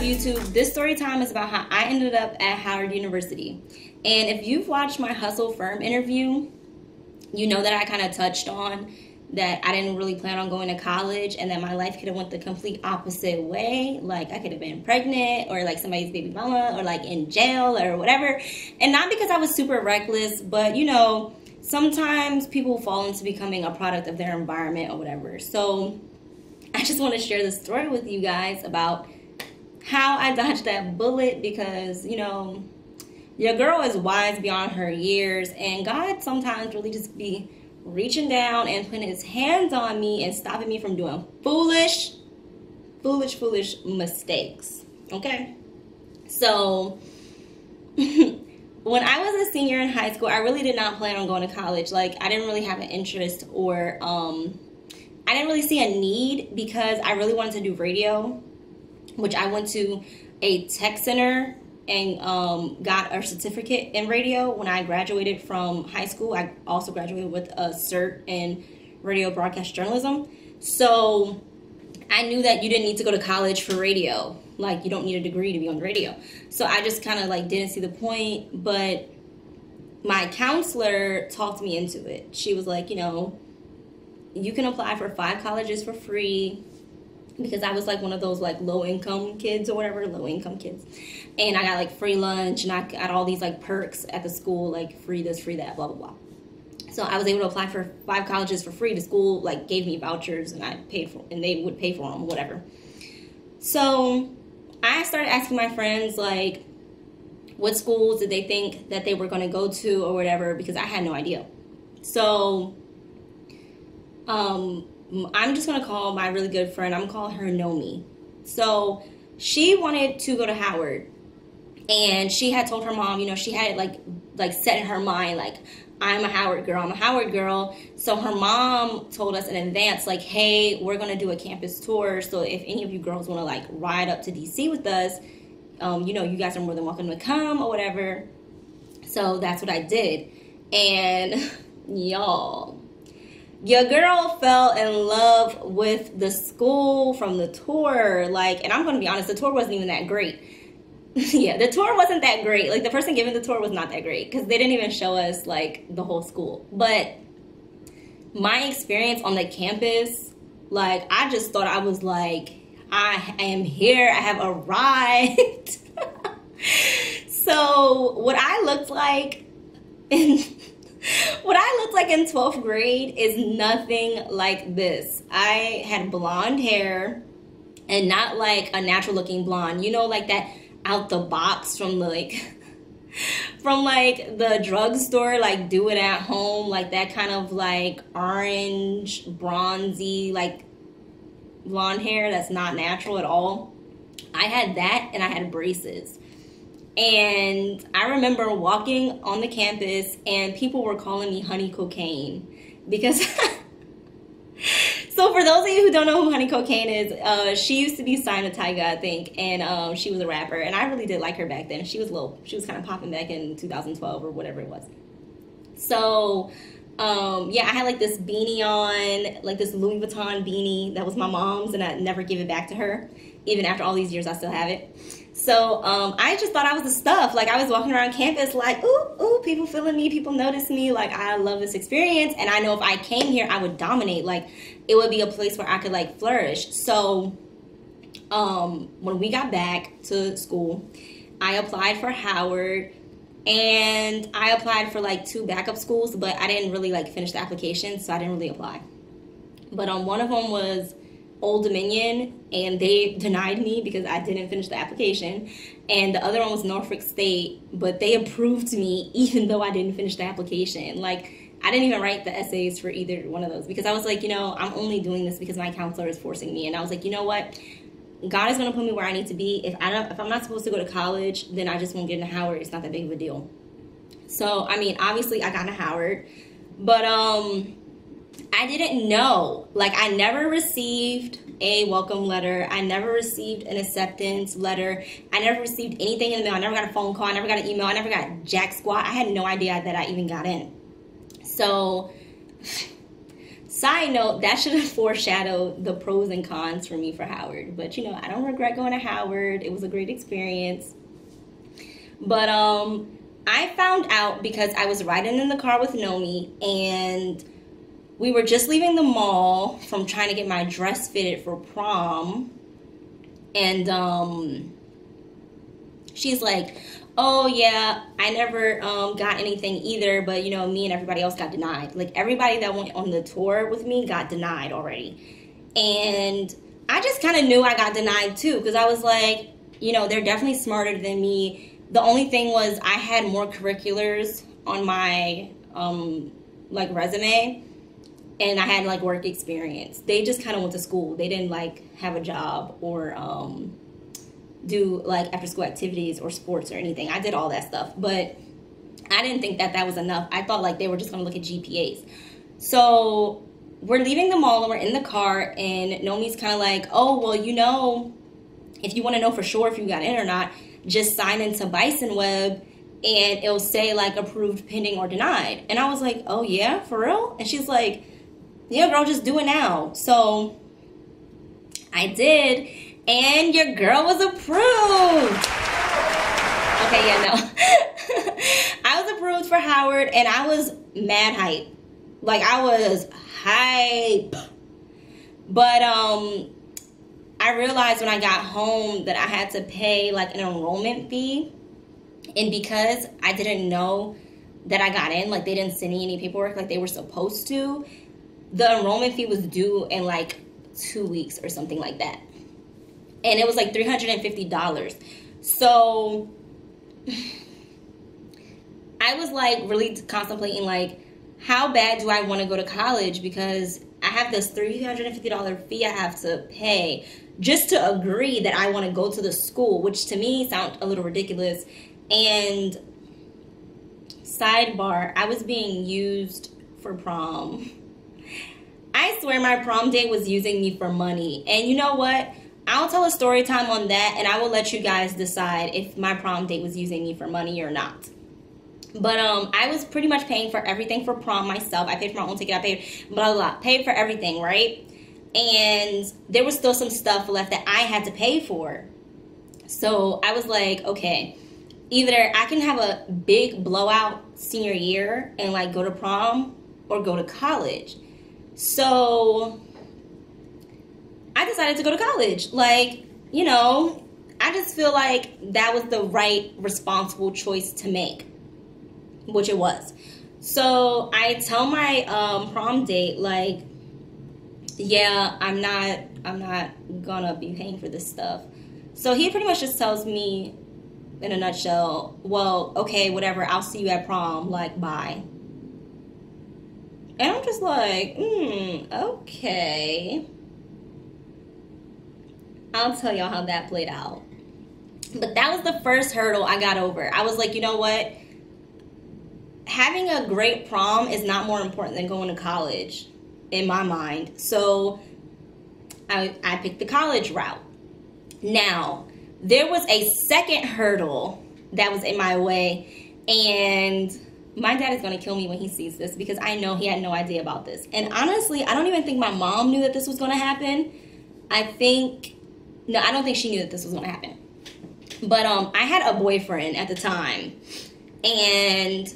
YouTube? This story time is about how I ended up at Howard University. And if you've watched my Hustle Firm interview, you know that I kind of touched on that I didn't really plan on going to college and that my life could have went the complete opposite way. Like I could have been pregnant or like somebody's baby mama or like in jail or whatever. And not because I was super reckless, but you know, sometimes people fall into becoming a product of their environment or whatever. So I just want to share this story with you guys about how I dodged that bullet because, you know, your girl is wise beyond her years, and God sometimes really just be reaching down and putting his hands on me and stopping me from doing foolish mistakes. Okay? So when I was a senior in high school, I really did not plan on going to college. Like, I didn't really have an interest or I didn't really see a need because I really wanted to do radio, which I went to a tech center and got a certificate in radio when I graduated from high school. I also graduated with a cert in radio broadcast journalism. So I knew that you didn't need to go to college for radio. Like, you don't need a degree to be on the radio. So I just kind of like didn't see the point. But my counselor talked me into it. She was like, you know, you can apply for 5 colleges for free. Because I was like one of those like low income kids or whatever, low income kids. And I got like free lunch and I got all these like perks at the school, like free this, free that, blah, blah, blah. So I was able to apply for 5 colleges for free. The school like gave me vouchers and I paid for, and they would pay for them, whatever. So I started asking my friends like what schools did they think that they were going to go to or whatever, because I had no idea. So, I'm just going to call my really good friend, I'm going to call her Nomi. So she wanted to go to Howard, and she had told her mom, you know, she had it like set in her mind, like, I'm a Howard girl. So her mom told us in advance, like, hey, we're going to do a campus tour. So if any of you girls want to like ride up to DC with us, you know, you guys are more than welcome to come or whatever. So that's what I did. And y'all, your girl fell in love with the school from the tour. Like, and I'm going to be honest, the tour wasn't even that great. Yeah, the tour wasn't that great. Like, the person giving the tour was not that great because they didn't even show us, like, the whole school. But my experience on the campus, like, I just thought I was like, I am here. I have arrived. So what I looked like in 12th grade is nothing like this. I had blonde hair, and not like a natural looking blonde, you know, like that out the box from like the drugstore, like do it at home, like that kind of like orange bronzy like blonde hair that's not natural at all. I had that, and I had braces. And I remember walking on the campus and people were calling me Honey Cocaine because so for those of you who don't know who Honey Cocaine is, she used to be signed to Tyga, I think, and she was a rapper, and I really did like her back then. She was kind of popping back in 2012 or whatever it was. So yeah, I had like this beanie on, like this Louis Vuitton beanie that was my mom's, and I never gave it back to her. Even after all these years, I still have it. So I just thought I was the stuff. Like, I was walking around campus like, ooh, people feeling me, people notice me. Like, I love this experience. And I know if I came here, I would dominate. Like, it would be a place where I could, like, flourish. So when we got back to school, I applied for Howard. And I applied for, like, 2 backup schools. But I didn't really, like, finish the application. So I didn't really apply. But one of them was Old Dominion, and they denied me because I didn't finish the application. And the other one was Norfolk State, but they approved me even though I didn't finish the application. Like, I didn't even write the essays for either one of those because I was like, you know, I'm only doing this because my counselor is forcing me. And I was like, you know what? God is going to put me where I need to be. If I'm not supposed to go to college, then I just won't get into Howard. It's not that big of a deal. So, I mean, obviously I got into Howard, but I didn't know. Like, I never received a welcome letter. I never received an acceptance letter. I never received anything in the mail. I never got a phone call. I never got an email. I never got jack squat. I had no idea that I even got in. So Side note, that should have foreshadowed the pros and cons for me for Howard. But, you know, I don't regret going to Howard. It was a great experience. But I found out because I was riding in the car with Nomi, and we were just leaving the mall from trying to get my dress fitted for prom. And she's like, oh yeah, I never got anything either, but you know, me and everybody else got denied. Like, everybody that went on the tour with me got denied already. And I just kind of knew I got denied too, because I was like, you know, they're definitely smarter than me. The only thing was I had more curriculars on my like resume, and I had like work experience. They just kind of went to school. They didn't like have a job or do like after school activities or sports or anything. I did all that stuff, but I didn't think that that was enough. I thought like they were just going to look at GPAs. So we're leaving the mall and we're in the car, and Nomi's kind of like, oh, well, you know, if you want to know for sure if you got in or not, just sign into Bison Web and it'll say like approved, pending, or denied. And I was like, oh yeah, for real? And she's like, yeah, girl, just do it now. So I did, and your girl was approved. Okay, yeah, no. I was approved for Howard, and I was mad hype. Like, I was hype. But I realized when I got home that I had to pay like an enrollment fee. And because I didn't know that I got in, like they didn't send me any paperwork like they were supposed to, the enrollment fee was due in like 2 weeks or something like that. And it was like $350. So I was like really contemplating like, how bad do I want to go to college? Because I have this $350 fee I have to pay just to agree that I want to go to the school, which to me sounds a little ridiculous. And sidebar, I was being used for prom. I swear my prom date was using me for money. And you know what? I'll tell a story time on that, and I will let you guys decide if my prom date was using me for money or not. But I was pretty much paying for everything for prom myself. I paid for my own ticket. I paid blah, blah, blah. Paid for everything, right? And there was still some stuff left that I had to pay for. So I was like, okay, either I can have a big blowout senior year and like go to prom, or go to college. So I decided to go to college. Like, you know, I just feel like that was the right, responsible choice to make, which it was. So I tell my prom date, like, yeah, I'm not gonna be paying for this stuff. So he pretty much just tells me in a nutshell, well, okay, whatever, I'll see you at prom, like, bye. And I'm just like, okay. I'll tell y'all how that played out. But that was the first hurdle I got over. I was like, you know what? Having a great prom is not more important than going to college, in my mind. So I picked the college route. Now, there was a second hurdle that was in my way, and my dad is going to kill me when he sees this, because I know he had no idea about this. And honestly, I don't even think my mom knew that this was going to happen. I don't think she knew that this was going to happen. But I had a boyfriend at the time, and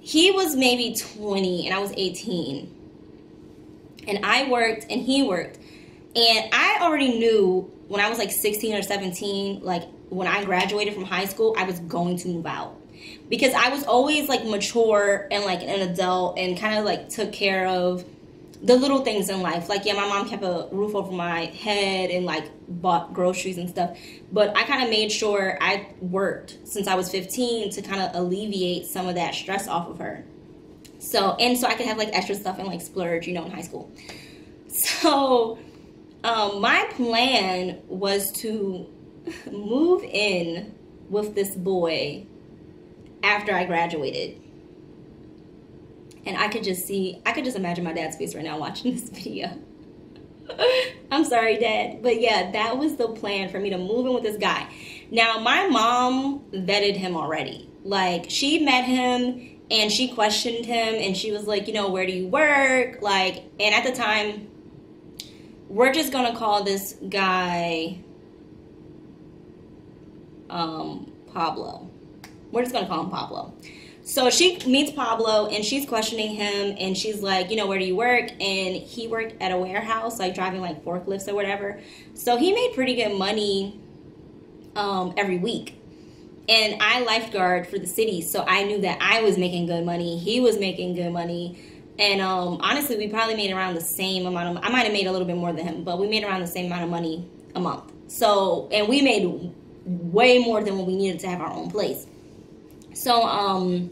he was maybe 20 and I was 18. And I worked and he worked. And I already knew when I was like 16 or 17, like when I graduated from high school, I was going to move out. Because I was always like mature and like an adult and kind of like took care of the little things in life. Like, yeah, my mom kept a roof over my head and like bought groceries and stuff. But I kind of made sure I worked since I was 15 to kind of alleviate some of that stress off of her. So I could have like extra stuff and like splurge, in high school. So my plan was to move in with this boy after I graduated. And I could just imagine my dad's face right now watching this video. I'm sorry, Dad. But yeah, that was the plan, for me to move in with this guy. Now, my mom vetted him already. Like, she met him And she questioned him, and she was like, you know, where do you work? Like, and at the time, we're just going to call this guy Pablo. We're just going to call him Pablo. So she meets Pablo, and she's questioning him, and she's like, you know, where do you work? And he worked at a warehouse, like driving like forklifts or whatever. So he made pretty good money every week. And I lifeguard for the city, so I knew that I was making good money. He was making good money. And honestly, we probably made around the same amount of, I might have made a little bit more than him, but we made around the same amount of money a month. So, and we made way more than what we needed to have our own place. So,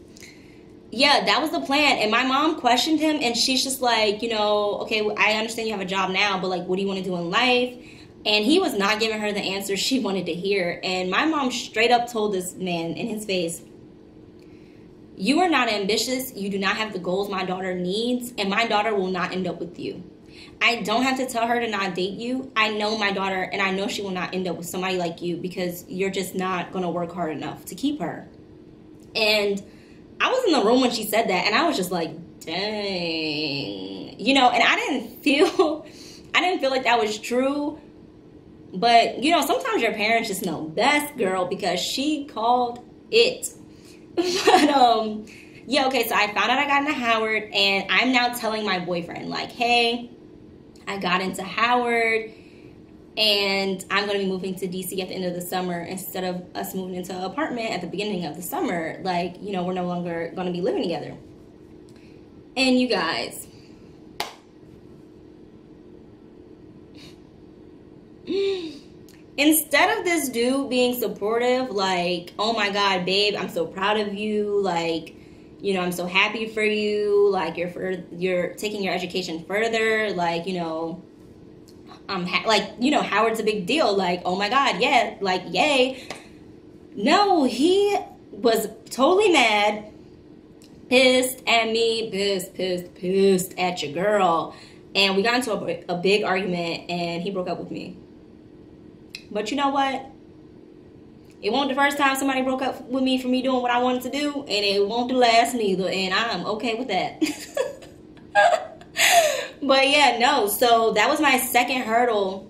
yeah, that was the plan. And my mom questioned him, and she's just like, you know, okay, I understand you have a job now, but like, what do you want to do in life? And he was not giving her the answer she wanted to hear. And my mom straight up told this man in his face, you are not ambitious. You do not have the goals my daughter needs, and my daughter will not end up with you. I don't have to tell her to not date you. I know my daughter, and I know she will not end up with somebody like you because you're just not going to work hard enough to keep her. And I was in the room when she said that, and I was just like, dang. You know, and I didn't feel like that was true. But, you know, sometimes your parents just know best, girl, because she called it. But, yeah, okay, so I found out I got into Howard, and I'm now telling my boyfriend, like, hey, I got into Howard, and I'm going to be moving to D.C. at the end of the summer instead of us moving into an apartment at the beginning of the summer. Like, you know, we're no longer going to be living together. And you guys, instead of this dude being supportive, like, oh my God, babe, I'm so proud of you, like, you know, I'm so happy for you, like, you're taking your education further, like, you know, like, you know, Howard's a big deal, like, oh my God, yeah, like, yay. No, he was totally mad, pissed at me, pissed at your girl, and we got into a big argument, and he broke up with me. But you know what? It won't the first time somebody broke up with me for me doing what I wanted to do, and it won't the last neither, and I'm okay with that. But yeah, no, so that was my second hurdle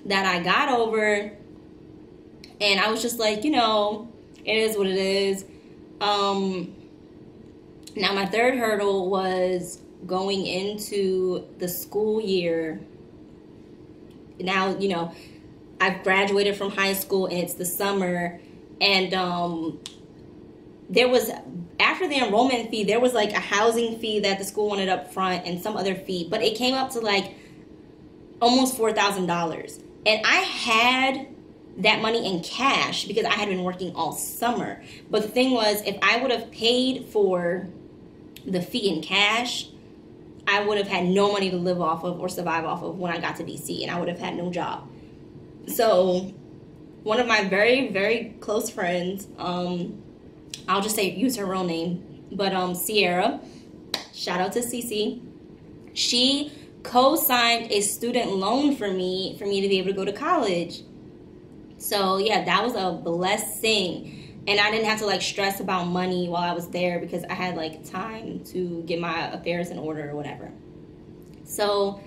that I got over, and I was just like, you know, it is what it is. Now my third hurdle was going into the school year. Now, you know, I've graduated from high school, and it's the summer, and there was, after the enrollment fee, there was like a housing fee that the school wanted up front and some other fee, but it came up to like almost $4,000. And I had that money in cash because I had been working all summer. But the thing was, if I would have paid for the fee in cash, I would have had no money to live off of or survive off of when I got to DC, and I would have had no job. So one of my very, very close friends, I'll just say, use her real name, but Sierra, shout out to Cece, she co-signed a student loan for me to be able to go to college. So yeah, that was a blessing, and I didn't have to like stress about money while I was there because I had like time to get my affairs in order or whatever. So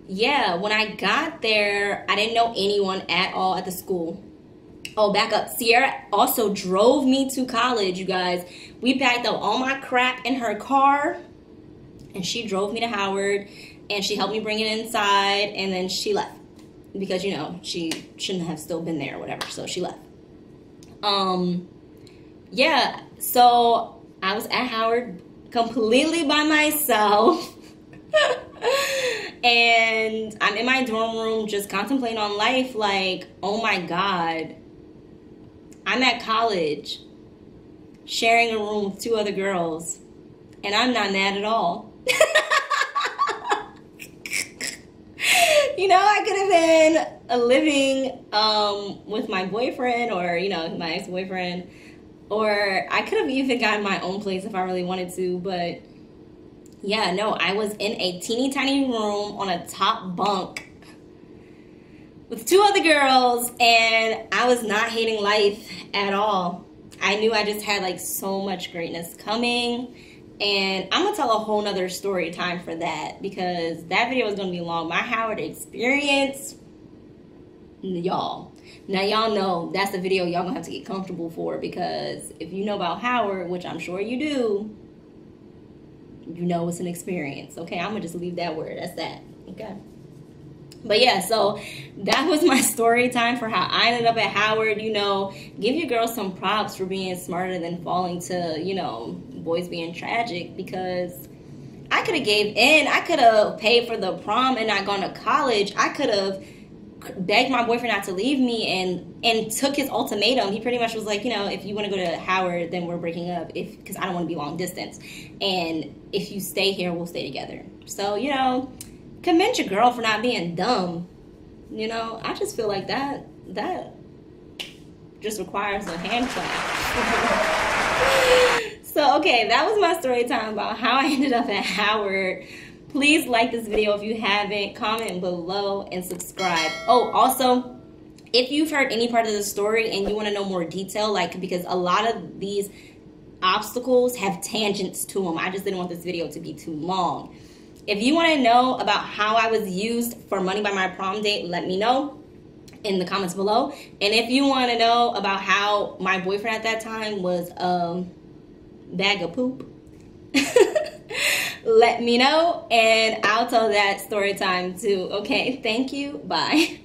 yeah, when I got there, I didn't know anyone at all at the school. Oh, back up. Sierra also drove me to college, you guys. We packed up all my crap in her car, and she drove me to Howard, and she helped me bring it inside, and then she left because, you know, she shouldn't have still been there or whatever, so she left. Yeah, so I was at Howard completely by myself. And I'm in my dorm room just contemplating on life, like, oh my God, I'm at college sharing a room with two other girls, and I'm not mad at all. You know, I could have been living with my boyfriend, or, you know, my ex-boyfriend, or I could have even gotten my own place if I really wanted to, but yeah, no, I was in a teeny tiny room on a top bunk with two other girls, and I was not hating life at all. I knew I just had like so much greatness coming. And I'm gonna tell a whole nother story time for that, because that video is gonna be long. My Howard experience, y'all. Now y'all know that's the video y'all gonna have to get comfortable for, because if you know about Howard, which I'm sure you do, you know it's an experience. Okay, I'm gonna just leave that word. That's that. Okay. But yeah, so that was my story time for how I ended up at Howard. You know, give your girls some props for being smarter than falling to, you know, boys being tragic, because I could have gave in. I could have paid for the prom and not gone to college. I could have begged my boyfriend not to leave me and took his ultimatum. He pretty much was like, you know, if you want to go to Howard, then we're breaking up, because I don't want to be long distance. And if you stay here, we'll stay together. So, you know, commend your girl for not being dumb. You know, I just feel like that just requires a hand clap. So, okay, that was my story time about how I ended up at Howard. Please like this video if you haven't, comment below, and subscribe. Oh, also, if you've heard any part of the story and you want to know more detail, like, because a lot of these obstacles have tangents to them. I just didn't want this video to be too long. If you want to know about how I was used for money by my prom date, let me know in the comments below. And if you want to know about how my boyfriend at that time was a bag of poop, let me know, and I'll tell that story time too. Okay, thank you. Bye.